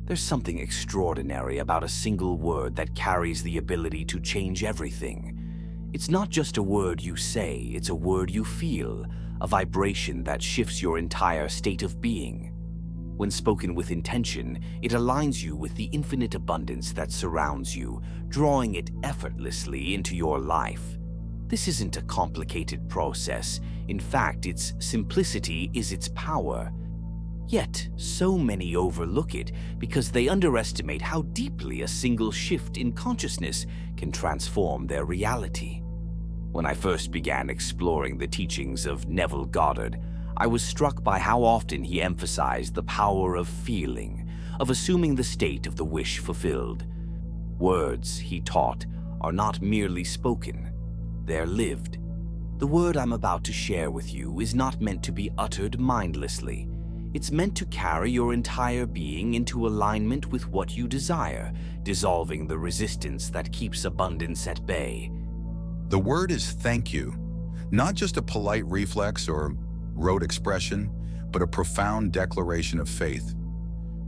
There's something extraordinary about a single word that carries the ability to change everything. It's not just a word you say, it's a word you feel, a vibration that shifts your entire state of being. When spoken with intention, it aligns you with the infinite abundance that surrounds you, drawing it effortlessly into your life. This isn't a complicated process. In fact, its simplicity is its power. Yet, so many overlook it because they underestimate how deeply a single shift in consciousness can transform their reality. When I first began exploring the teachings of Neville Goddard, I was struck by how often he emphasized the power of feeling, of assuming the state of the wish fulfilled. Words, he taught, are not merely spoken, they're lived. The word I'm about to share with you is not meant to be uttered mindlessly. It's meant to carry your entire being into alignment with what you desire, dissolving the resistance that keeps abundance at bay. The word is thank you, not just a polite reflex or rote expression, but a profound declaration of faith.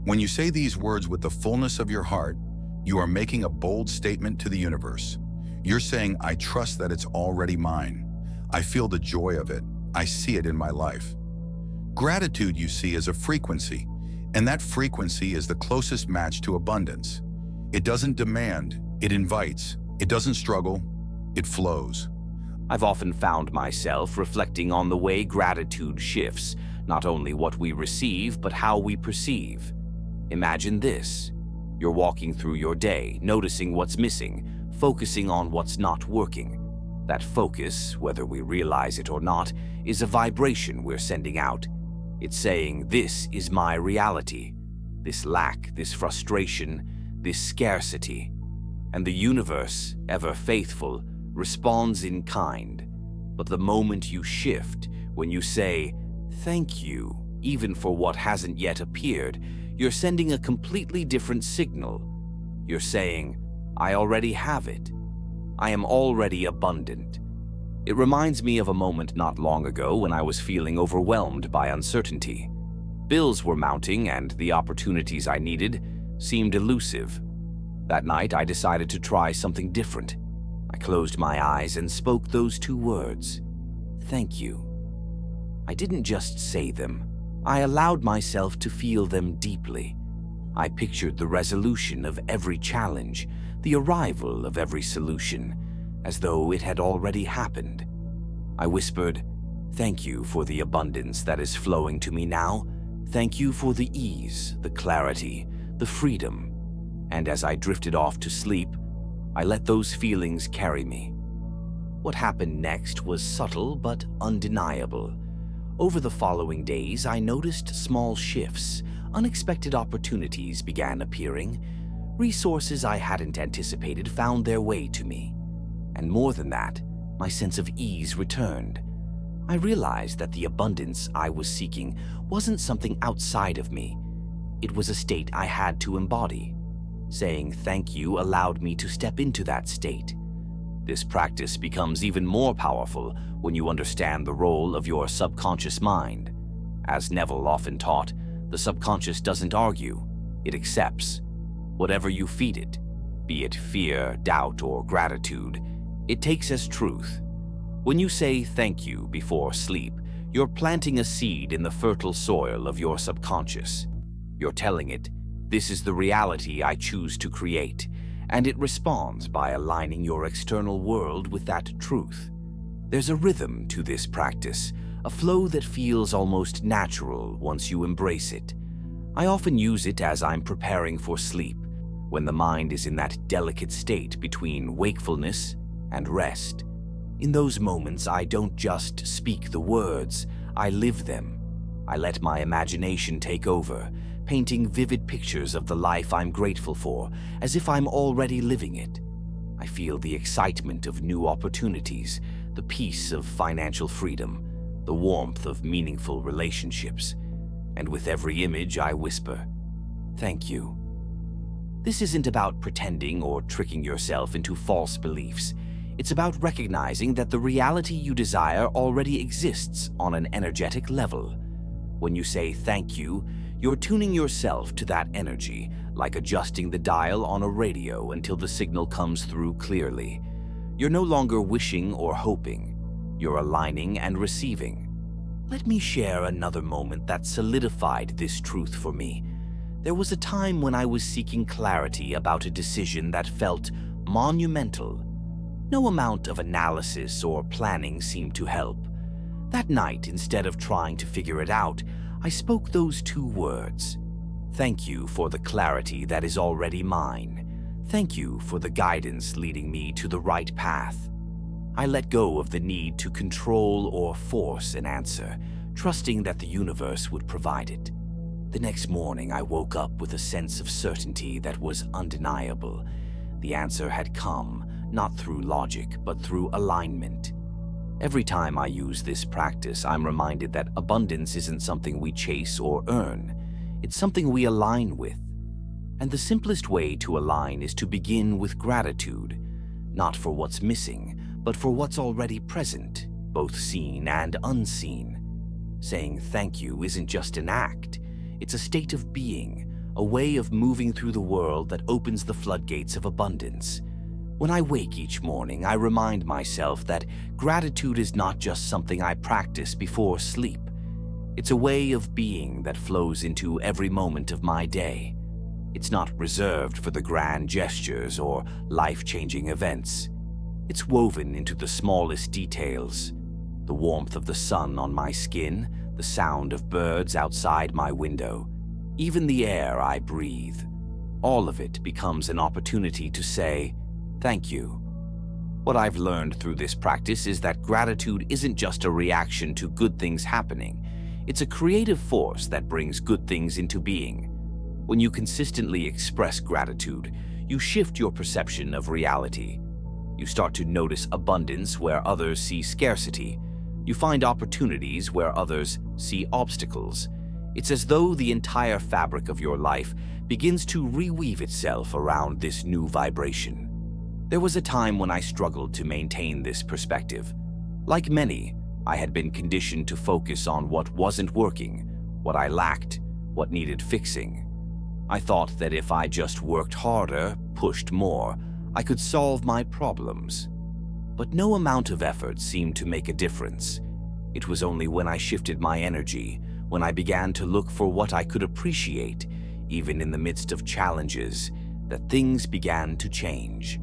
When you say these words with the fullness of your heart, you are making a bold statement to the universe. You're saying, I trust that it's already mine. I feel the joy of it. I see it in my life. Gratitude, you see, is a frequency, and that frequency is the closest match to abundance. It doesn't demand, it invites. It doesn't struggle, it flows. I've often found myself reflecting on the way gratitude shifts, not only what we receive, but how we perceive. Imagine this. You're walking through your day, noticing what's missing, focusing on what's not working. That focus, whether we realize it or not, is a vibration we're sending out. It's saying, this is my reality, this lack, this frustration, this scarcity. And the universe, ever faithful, responds in kind. But the moment you shift, when you say, thank you, even for what hasn't yet appeared, you're sending a completely different signal. You're saying, I already have it. I am already abundant. It reminds me of a moment not long ago when I was feeling overwhelmed by uncertainty. Bills were mounting and the opportunities I needed seemed elusive. That night, I decided to try something different. I closed my eyes and spoke those two words, thank you. I didn't just say them. I allowed myself to feel them deeply. I pictured the resolution of every challenge, the arrival of every solution, as though it had already happened. I whispered, thank you for the abundance that is flowing to me now. Thank you for the ease, the clarity, the freedom. And as I drifted off to sleep, I let those feelings carry me. What happened next was subtle but undeniable. Over the following days, I noticed small shifts. Unexpected opportunities began appearing. Resources I hadn't anticipated found their way to me. And more than that, my sense of ease returned. I realized that the abundance I was seeking wasn't something outside of me. It was a state I had to embody. Saying thank you allowed me to step into that state. This practice becomes even more powerful when you understand the role of your subconscious mind. As Neville often taught, the subconscious doesn't argue, it accepts. Whatever you feed it, be it fear, doubt, or gratitude, it takes as truth. When you say thank you before sleep, you're planting a seed in the fertile soil of your subconscious. You're telling it, this is the reality I choose to create, and it responds by aligning your external world with that truth. There's a rhythm to this practice, a flow that feels almost natural once you embrace it. I often use it as I'm preparing for sleep, when the mind is in that delicate state between wakefulness and rest. In those moments, I don't just speak the words, I live them. I let my imagination take over, painting vivid pictures of the life I'm grateful for, as if I'm already living it. I feel the excitement of new opportunities, the peace of financial freedom, the warmth of meaningful relationships. And with every image, I whisper, thank you. This isn't about pretending or tricking yourself into false beliefs. It's about recognizing that the reality you desire already exists on an energetic level. When you say thank you, You're tuning yourself to that energy, like adjusting the dial on a radio until the signal comes through clearly. You're no longer wishing or hoping. You're aligning and receiving. Let me share another moment that solidified this truth for me. There was a time when I was seeking clarity about a decision that felt monumental. No amount of analysis or planning seemed to help. That night, instead of trying to figure it out, I spoke those two words. Thank you for the clarity that is already mine. Thank you for the guidance leading me to the right path. I let go of the need to control or force an answer, trusting that the universe would provide it. The next morning, I woke up with a sense of certainty that was undeniable. The answer had come, not through logic, but through alignment. Every time I use this practice, I'm reminded that abundance isn't something we chase or earn. It's something we align with. And the simplest way to align is to begin with gratitude, not for what's missing, but for what's already present, both seen and unseen. Saying thank you isn't just an act, it's a state of being, a way of moving through the world that opens the floodgates of abundance. When I wake each morning, I remind myself that gratitude is not just something I practice before sleep. It's a way of being that flows into every moment of my day. It's not reserved for the grand gestures or life-changing events. It's woven into the smallest details. The warmth of the sun on my skin, the sound of birds outside my window, even the air I breathe. All of it becomes an opportunity to say, thank you. What I've learned through this practice is that gratitude isn't just a reaction to good things happening. It's a creative force that brings good things into being. When you consistently express gratitude, you shift your perception of reality. You start to notice abundance where others see scarcity. You find opportunities where others see obstacles. It's as though the entire fabric of your life begins to reweave itself around this new vibration. There was a time when I struggled to maintain this perspective. Like many, I had been conditioned to focus on what wasn't working, what I lacked, what needed fixing. I thought that if I just worked harder, pushed more, I could solve my problems. But no amount of effort seemed to make a difference. It was only when I shifted my energy, when I began to look for what I could appreciate, even in the midst of challenges, that things began to change.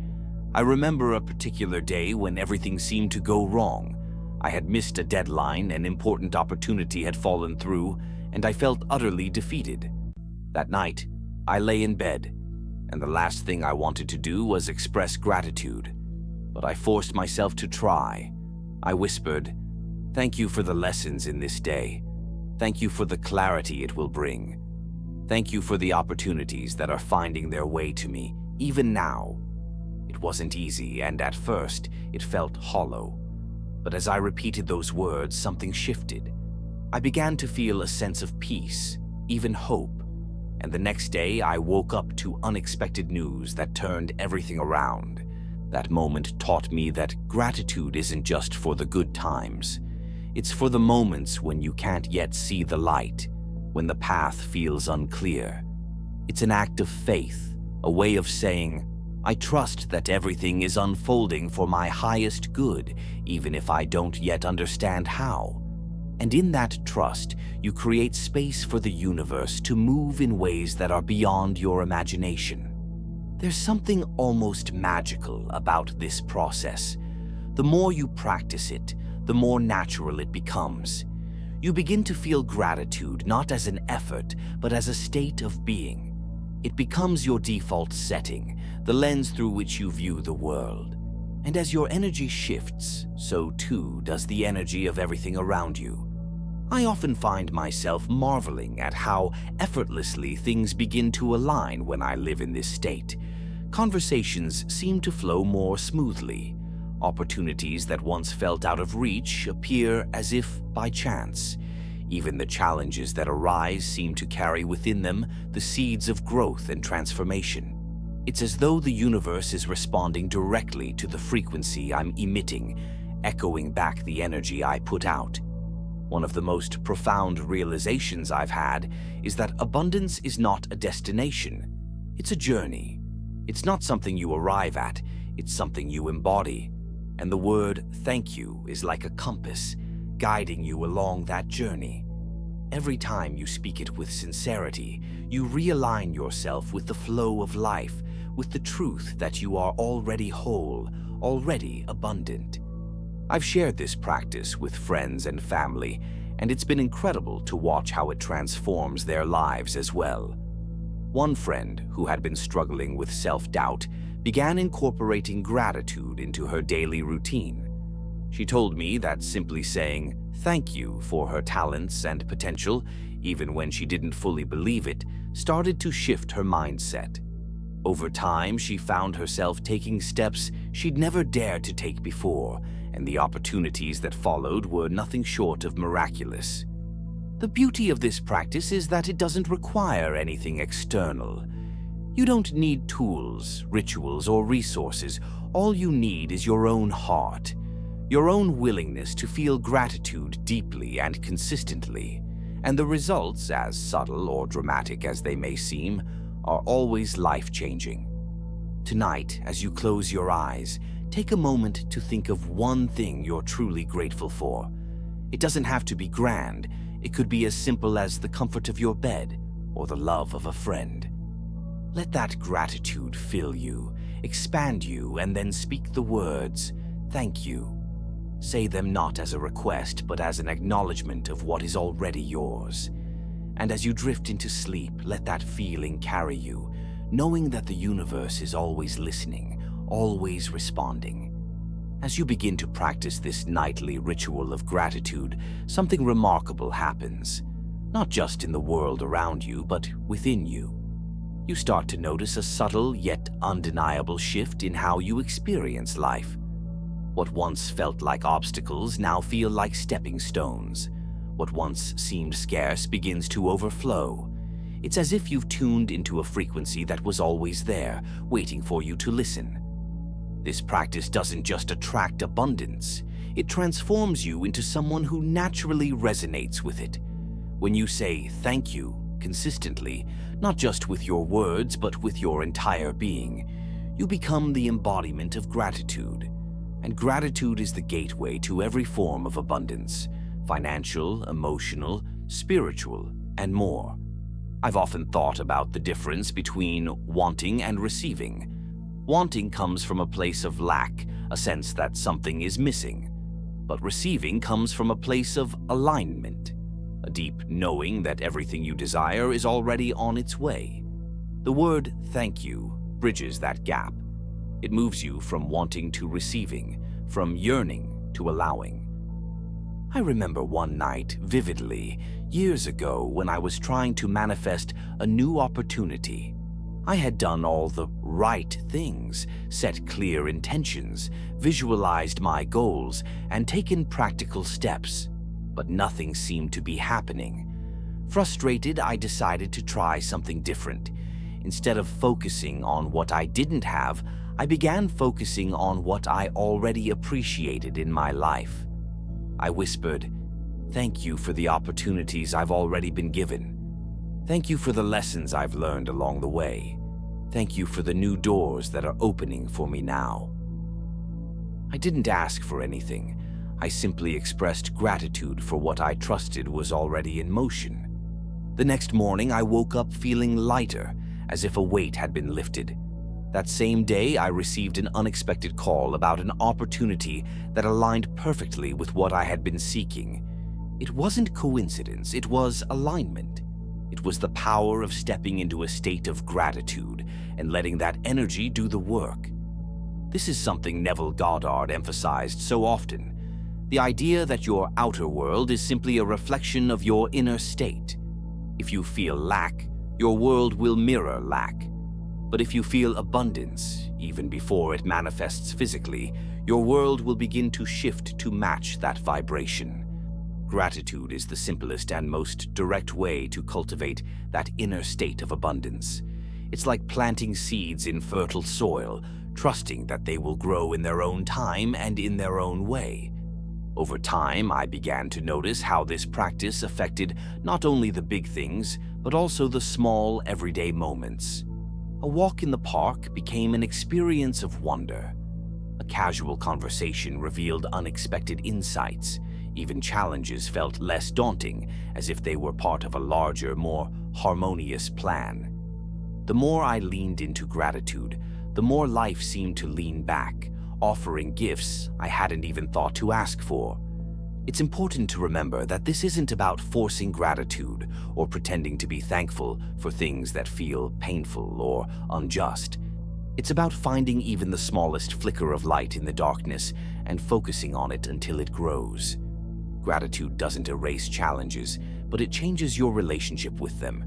I remember a particular day when everything seemed to go wrong. I had missed a deadline, an important opportunity had fallen through, and I felt utterly defeated. That night, I lay in bed, and the last thing I wanted to do was express gratitude. But I forced myself to try. I whispered, "Thank you for the lessons in this day. Thank you for the clarity it will bring. Thank you for the opportunities that are finding their way to me, even now." It wasn't easy, and at first, it felt hollow. But as I repeated those words, something shifted. I began to feel a sense of peace, even hope. And the next day, I woke up to unexpected news that turned everything around. That moment taught me that gratitude isn't just for the good times. It's for the moments when you can't yet see the light, when the path feels unclear. It's an act of faith, a way of saying, I trust that everything is unfolding for my highest good, even if I don't yet understand how. And in that trust, you create space for the universe to move in ways that are beyond your imagination. There's something almost magical about this process. The more you practice it, the more natural it becomes. You begin to feel gratitude not as an effort, but as a state of being. It becomes your default setting, the lens through which you view the world. And as your energy shifts, so too does the energy of everything around you. I often find myself marveling at how effortlessly things begin to align when I live in this state. Conversations seem to flow more smoothly. Opportunities that once felt out of reach appear as if by chance. Even the challenges that arise seem to carry within them the seeds of growth and transformation. It's as though the universe is responding directly to the frequency I'm emitting, echoing back the energy I put out. One of the most profound realizations I've had is that abundance is not a destination. It's a journey. It's not something you arrive at, it's something you embody. And the word thank you is like a compass, guiding you along that journey. Every time you speak it with sincerity, you realign yourself with the flow of life, with the truth that you are already whole, already abundant. I've shared this practice with friends and family, and it's been incredible to watch how it transforms their lives as well. One friend, who had been struggling with self-doubt, began incorporating gratitude into her daily routine. She told me that simply saying thank you for her talents and potential, even when she didn't fully believe it, started to shift her mindset. Over time, she found herself taking steps she'd never dared to take before, and the opportunities that followed were nothing short of miraculous. The beauty of this practice is that it doesn't require anything external. You don't need tools, rituals, or resources. All you need is your own heart, your own willingness to feel gratitude deeply and consistently. And the results, as subtle or dramatic as they may seem, are always life-changing. Tonight, as you close your eyes, take a moment to think of one thing you're truly grateful for. It doesn't have to be grand. It could be as simple as the comfort of your bed or the love of a friend. Let that gratitude fill you, expand you, and then speak the words, thank you. Say them not as a request, but as an acknowledgement of what is already yours. And as you drift into sleep, let that feeling carry you, knowing that the universe is always listening, always responding. As you begin to practice this nightly ritual of gratitude, something remarkable happens, not just in the world around you, but within you. You start to notice a subtle yet undeniable shift in how you experience life. What once felt like obstacles now feel like stepping stones. What once seemed scarce begins to overflow. It's as if you've tuned into a frequency that was always there, waiting for you to listen. This practice doesn't just attract abundance, it transforms you into someone who naturally resonates with it. When you say thank you consistently, not just with your words but with your entire being, you become the embodiment of gratitude. And gratitude is the gateway to every form of abundance, financial, emotional, spiritual, and more. I've often thought about the difference between wanting and receiving. Wanting comes from a place of lack, a sense that something is missing. But receiving comes from a place of alignment, a deep knowing that everything you desire is already on its way. The word thank you bridges that gap. It moves you from wanting to receiving, from yearning to allowing. I remember one night vividly, years ago, when I was trying to manifest a new opportunity. I had done all the right things, set clear intentions, visualized my goals, and taken practical steps, but nothing seemed to be happening. Frustrated, I decided to try something different. Instead of focusing on what I didn't have, I began focusing on what I already appreciated in my life. I whispered, "Thank you for the opportunities I've already been given. Thank you for the lessons I've learned along the way. Thank you for the new doors that are opening for me now." I didn't ask for anything. I simply expressed gratitude for what I trusted was already in motion. The next morning, I woke up feeling lighter, as if a weight had been lifted. That same day, I received an unexpected call about an opportunity that aligned perfectly with what I had been seeking. It wasn't coincidence, it was alignment. It was the power of stepping into a state of gratitude and letting that energy do the work. This is something Neville Goddard emphasized so often. The idea that your outer world is simply a reflection of your inner state. If you feel lack, your world will mirror lack. But if you feel abundance, even before it manifests physically, your world will begin to shift to match that vibration. Gratitude is the simplest and most direct way to cultivate that inner state of abundance. It's like planting seeds in fertile soil, trusting that they will grow in their own time and in their own way. Over time, I began to notice how this practice affected not only the big things, but also the small, everyday moments. A walk in the park became an experience of wonder. A casual conversation revealed unexpected insights. Even challenges felt less daunting, as if they were part of a larger, more harmonious plan. The more I leaned into gratitude, the more life seemed to lean back, offering gifts I hadn't even thought to ask for. It's important to remember that this isn't about forcing gratitude or pretending to be thankful for things that feel painful or unjust. It's about finding even the smallest flicker of light in the darkness and focusing on it until it grows. Gratitude doesn't erase challenges, but it changes your relationship with them.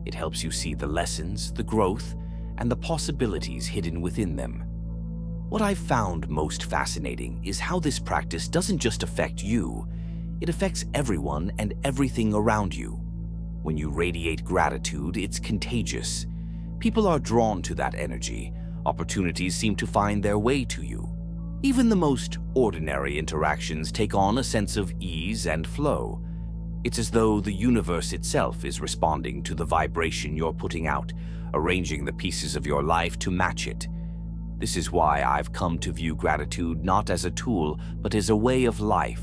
It helps you see the lessons, the growth, and the possibilities hidden within them. What I've found most fascinating is how this practice doesn't just affect you, it affects everyone and everything around you. When you radiate gratitude, it's contagious. People are drawn to that energy. Opportunities seem to find their way to you. Even the most ordinary interactions take on a sense of ease and flow. It's as though the universe itself is responding to the vibration you're putting out, arranging the pieces of your life to match it. This is why I've come to view gratitude not as a tool, but as a way of life.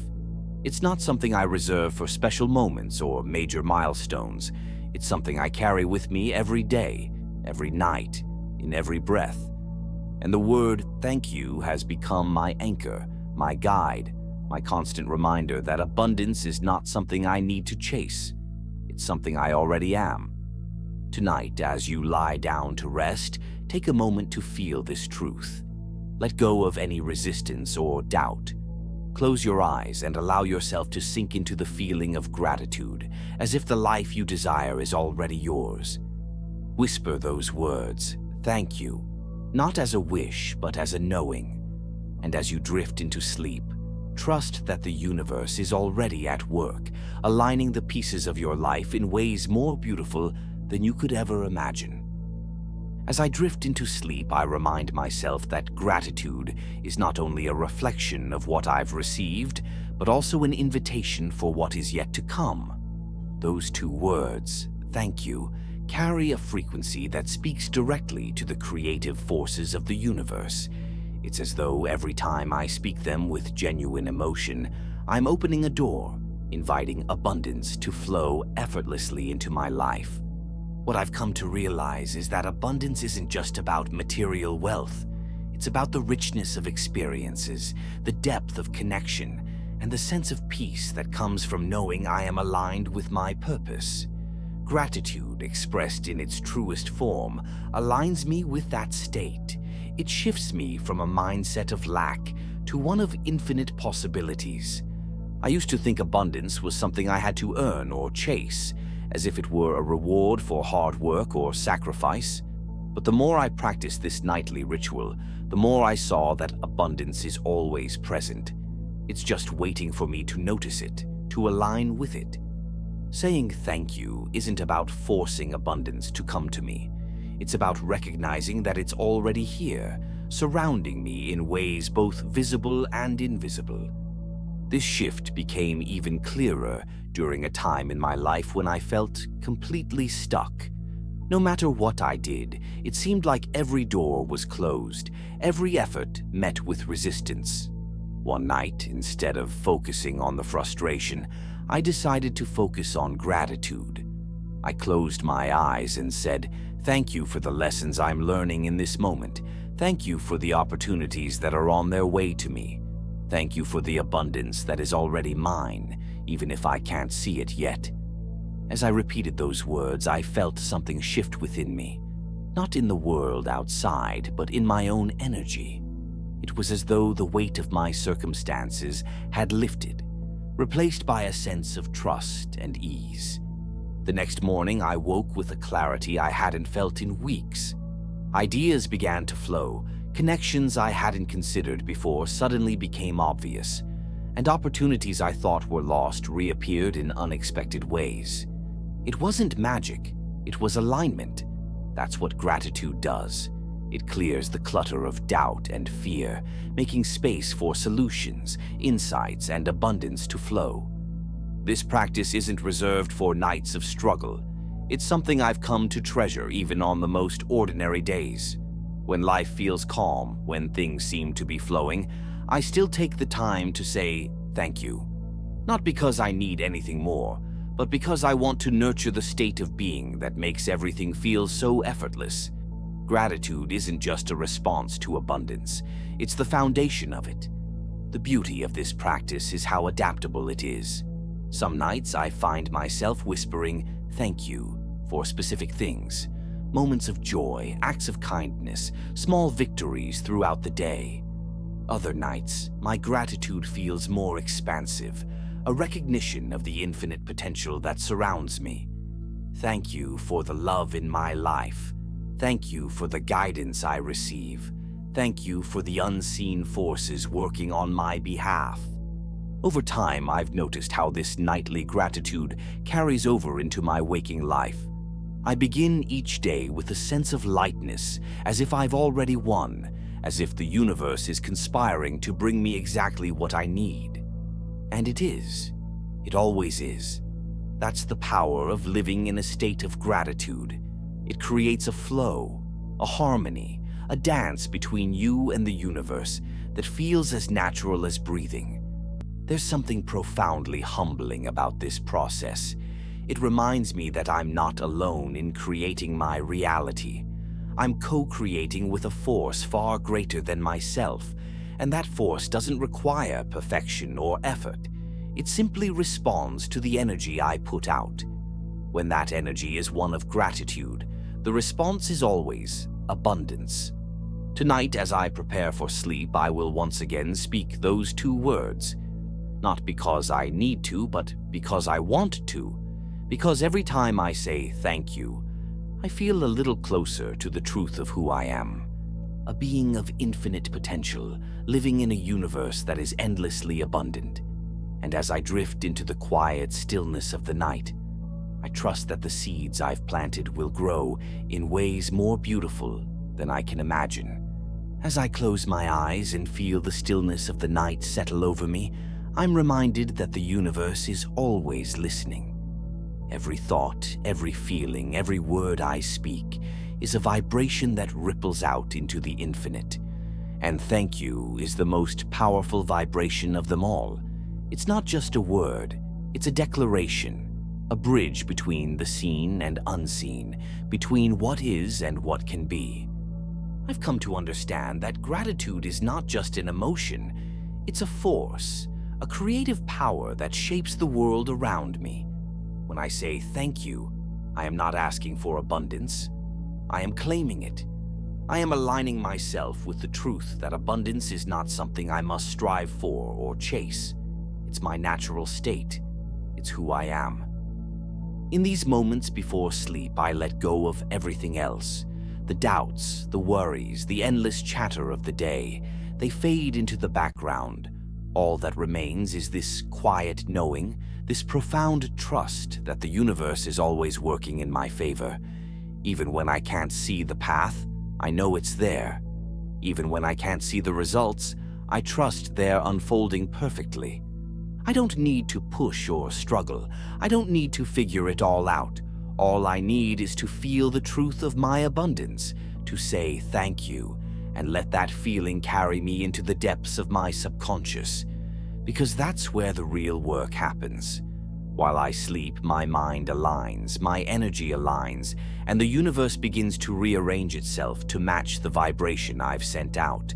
It's not something I reserve for special moments or major milestones. It's something I carry with me every day, every night, in every breath. And the word thank you has become my anchor, my guide, my constant reminder that abundance is not something I need to chase. It's something I already am. Tonight, as you lie down to rest, take a moment to feel this truth. Let go of any resistance or doubt. Close your eyes and allow yourself to sink into the feeling of gratitude, as if the life you desire is already yours. Whisper those words, thank you, not as a wish, but as a knowing. And as you drift into sleep, trust that the universe is already at work, aligning the pieces of your life in ways more beautiful than you could ever imagine. As I drift into sleep, I remind myself that gratitude is not only a reflection of what I've received, but also an invitation for what is yet to come. Those two words, thank you, carry a frequency that speaks directly to the creative forces of the universe. It's as though every time I speak them with genuine emotion, I'm opening a door, inviting abundance to flow effortlessly into my life. What I've come to realize is that abundance isn't just about material wealth. It's about the richness of experiences, the depth of connection, and the sense of peace that comes from knowing I am aligned with my purpose. Gratitude, expressed in its truest form, aligns me with that state. It shifts me from a mindset of lack to one of infinite possibilities. I used to think abundance was something I had to earn or chase, as if it were a reward for hard work or sacrifice. But the more I practiced this nightly ritual, the more I saw that abundance is always present. It's just waiting for me to notice it, to align with it. Saying thank you isn't about forcing abundance to come to me. It's about recognizing that it's already here, surrounding me in ways both visible and invisible. This shift became even clearer during a time in my life when I felt completely stuck. No matter what I did, it seemed like every door was closed, every effort met with resistance. One night, instead of focusing on the frustration, I decided to focus on gratitude. I closed my eyes and said, thank you for the lessons I'm learning in this moment. Thank you for the opportunities that are on their way to me. Thank you for the abundance that is already mine, even if I can't see it yet. As I repeated those words, I felt something shift within me. Not in the world outside, but in my own energy. It was as though the weight of my circumstances had lifted, replaced by a sense of trust and ease. The next morning, I woke with a clarity I hadn't felt in weeks. Ideas began to flow. Connections I hadn't considered before suddenly became obvious, and opportunities I thought were lost reappeared in unexpected ways. It wasn't magic, it was alignment. That's what gratitude does. It clears the clutter of doubt and fear, making space for solutions, insights, and abundance to flow. This practice isn't reserved for nights of struggle. It's something I've come to treasure even on the most ordinary days. When life feels calm, when things seem to be flowing, I still take the time to say thank you. Not because I need anything more, but because I want to nurture the state of being that makes everything feel so effortless. Gratitude isn't just a response to abundance, it's the foundation of it. The beauty of this practice is how adaptable it is. Some nights I find myself whispering thank you for specific things, moments of joy, acts of kindness, small victories throughout the day. Other nights, my gratitude feels more expansive, a recognition of the infinite potential that surrounds me. Thank you for the love in my life. Thank you for the guidance I receive. Thank you for the unseen forces working on my behalf. Over time, I've noticed how this nightly gratitude carries over into my waking life. I begin each day with a sense of lightness, as if I've already won, as if the universe is conspiring to bring me exactly what I need. And it is. It always is. That's the power of living in a state of gratitude. It creates a flow, a harmony, a dance between you and the universe that feels as natural as breathing. There's something profoundly humbling about this process. It reminds me that I'm not alone in creating my reality. I'm co-creating with a force far greater than myself, and that force doesn't require perfection or effort. It simply responds to the energy I put out. When that energy is one of gratitude, the response is always abundance. Tonight, as I prepare for sleep, I will once again speak those two words. Not because I need to, but because I want to. Because every time I say thank you, I feel a little closer to the truth of who I am. A being of infinite potential, living in a universe that is endlessly abundant. And as I drift into the quiet stillness of the night, I trust that the seeds I've planted will grow in ways more beautiful than I can imagine. As I close my eyes and feel the stillness of the night settle over me, I'm reminded that the universe is always listening. Every thought, every feeling, every word I speak is a vibration that ripples out into the infinite. And thank you is the most powerful vibration of them all. It's not just a word, it's a declaration. A bridge between the seen and unseen, between what is and what can be. I've come to understand that gratitude is not just an emotion, it's a force, a creative power that shapes the world around me. When I say thank you, I am not asking for abundance. I am claiming it. I am aligning myself with the truth that abundance is not something I must strive for or chase. It's my natural state. It's who I am. In these moments before sleep, I let go of everything else. The doubts, the worries, the endless chatter of the day, they fade into the background. All that remains is this quiet knowing, this profound trust that the universe is always working in my favor. Even when I can't see the path, I know it's there. Even when I can't see the results, I trust they're unfolding perfectly. I don't need to push or struggle. I don't need to figure it all out. All I need is to feel the truth of my abundance, to say thank you, and let that feeling carry me into the depths of my subconscious. Because that's where the real work happens. While I sleep, my mind aligns, my energy aligns, and the universe begins to rearrange itself to match the vibration I've sent out.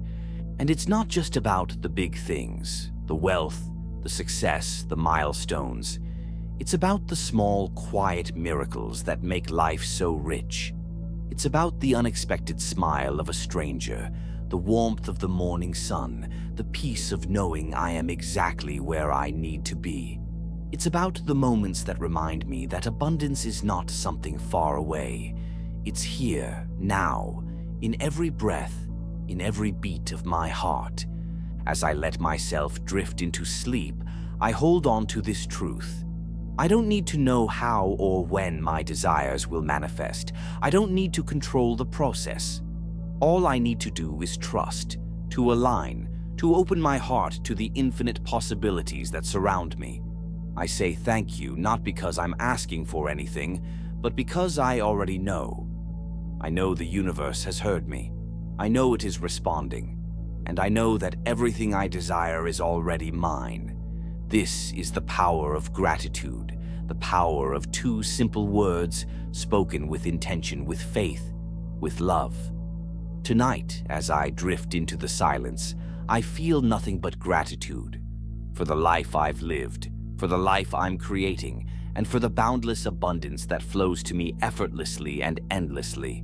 And it's not just about the big things, the wealth, the success, the milestones. It's about the small, quiet miracles that make life so rich. It's about the unexpected smile of a stranger, the warmth of the morning sun, the peace of knowing I am exactly where I need to be. It's about the moments that remind me that abundance is not something far away. It's here, now, in every breath, in every beat of my heart. As I let myself drift into sleep, I hold on to this truth. I don't need to know how or when my desires will manifest. I don't need to control the process. All I need to do is trust, to align, to open my heart to the infinite possibilities that surround me. I say thank you not because I'm asking for anything, but because I already know. I know the universe has heard me. I know it is responding. And I know that everything I desire is already mine. This is the power of gratitude, the power of two simple words spoken with intention, with faith, with love. Tonight, as I drift into the silence, I feel nothing but gratitude for the life I've lived, for the life I'm creating, and for the boundless abundance that flows to me effortlessly and endlessly.